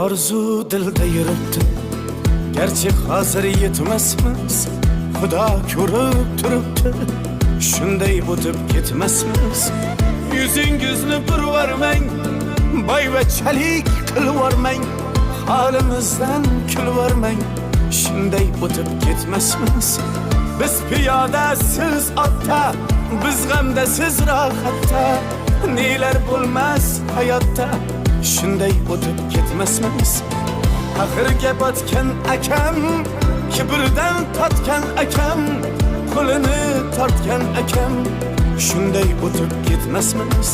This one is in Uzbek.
orzu dilda yuribdi, gerçi hozir yetmasmiz. Xudo ko'rib turibdi, shunday o'tib ketmasmiz. Yuzingizni burvarmang, boyvachalik qilvormang, holimizdan kulvormang, shunday o'tib ketmasmiz. Biz piyoda, siz otda, biz g'amda, siz rohatda, nelar bo'lmas hayotda, shunday o'tib ketmasmiz. Axirga botgan akam, kibrdan totgan akam, qo'lini tortgan akam, shunday o'tib ketmasmiz.